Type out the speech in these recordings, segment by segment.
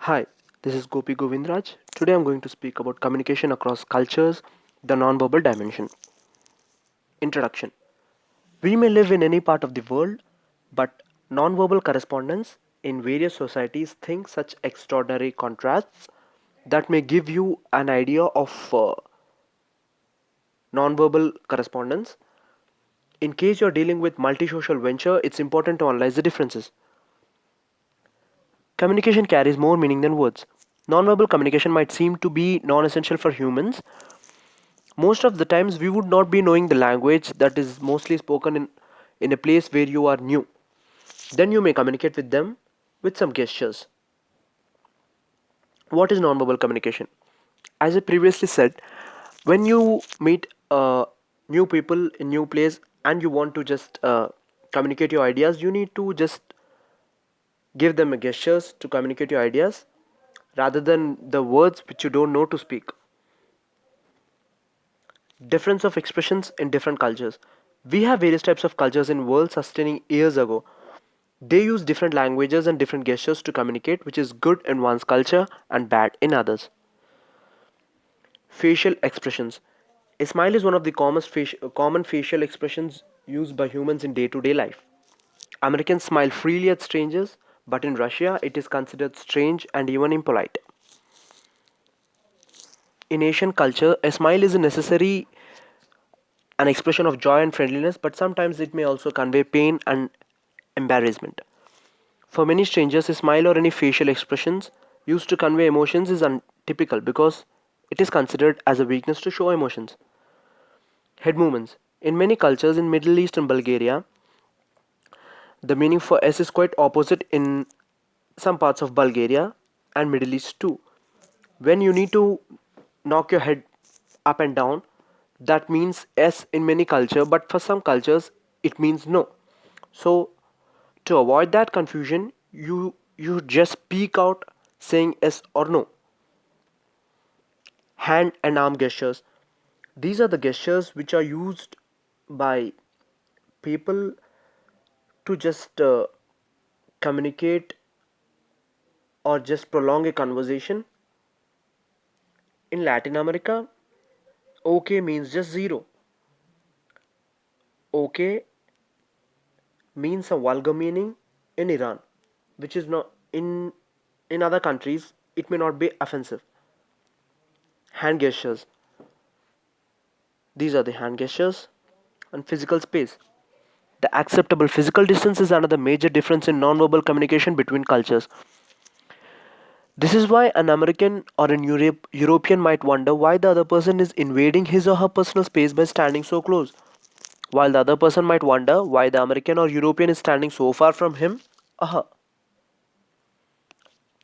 Hi, this is Gopi Govindraj. Today I'm going to speak about communication across cultures, the nonverbal dimension. Introduction. We may live in any part of the world, but nonverbal correspondence in various societies think such extraordinary contrasts that may give you an idea of nonverbal correspondence. In case you're dealing with multi-social venture, it's important to analyze the differences. Communication carries more meaning than words. Nonverbal communication might seem to be non-essential for humans. Most of the times we would not be knowing the language that is mostly spoken in a place where you are new. Then you may communicate with them with some gestures. What is nonverbal communication? As I previously said, when you meet new people in new place and you want to just communicate your ideas, you need to just give them a gestures to communicate your ideas rather than the words which you don't know to speak. Difference of expressions in different cultures. We have various types of cultures in world sustaining years ago. They use different languages and different gestures to communicate, which is good in one's culture and bad in others. Facial expressions. A smile is one of the common facial expressions used by humans in day to day life. Americans smile freely at strangers, but in Russia it is considered strange and even impolite. In Asian culture, a smile is a necessary an expression of joy and friendliness, but sometimes it may also convey pain and embarrassment. For many strangers, a smile or any facial expressions used to convey emotions is untypical because it is considered as a weakness to show emotions. Head movements. In many cultures in Middle East and Bulgaria, the meaning for S is quite opposite in some parts of Bulgaria and Middle East too. When you need to knock your head up and down, that means S in many culture, but for some cultures it means no. So to avoid that confusion, you just speak out saying yes or no. Hand and arm gestures. These are the gestures which are used by people to just communicate or just prolong a conversation. In Latin America, OK means just zero. OK means a vulgar meaning in Iran, which is not in other countries. It may not be offensive. Hand gestures. These are the hand gestures and physical space. The acceptable physical distance is another major difference in nonverbal communication between cultures. This is why an American or an European might wonder why the other person is invading his or her personal space by standing so close, while the other person might wonder why the American or European is standing so far from him or her.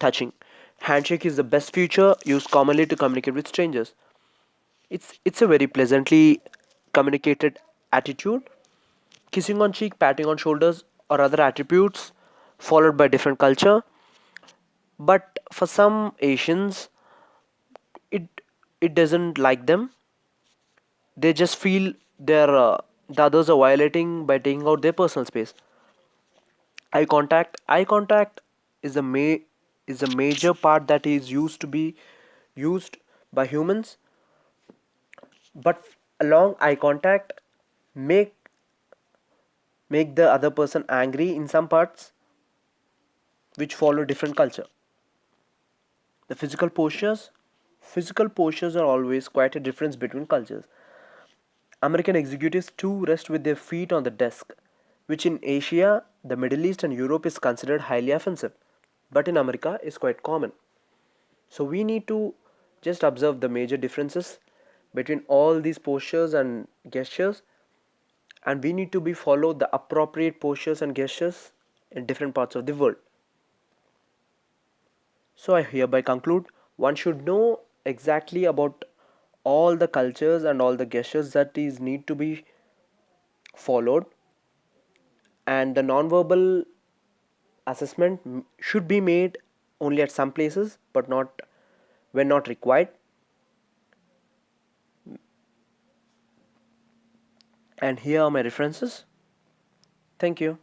Touching. Handshake is the best feature used commonly to communicate with strangers. It's a very pleasantly communicated attitude. Kissing on cheek, patting on shoulders, or other attributes followed by different culture. But for some Asians, it it doesn't like them. They just feel the others are violating by taking out their personal space. Eye contact is a major part that is used to be used by humans, but along eye contact make make the other person angry in some parts which follow different culture. The physical postures are always quite a difference between cultures. American executives too rest with their feet on the desk, which in Asia, the Middle East, and Europe is considered highly offensive, but in America is quite common. So we need to just observe the major differences between all these postures and gestures, and we need to be follow the appropriate postures and gestures in different parts of the world. So I hereby conclude one should know exactly about all the cultures and all the gestures that is need to be followed, and the nonverbal assessment should be made only at some places but not when not required. And here are my references. Thank you.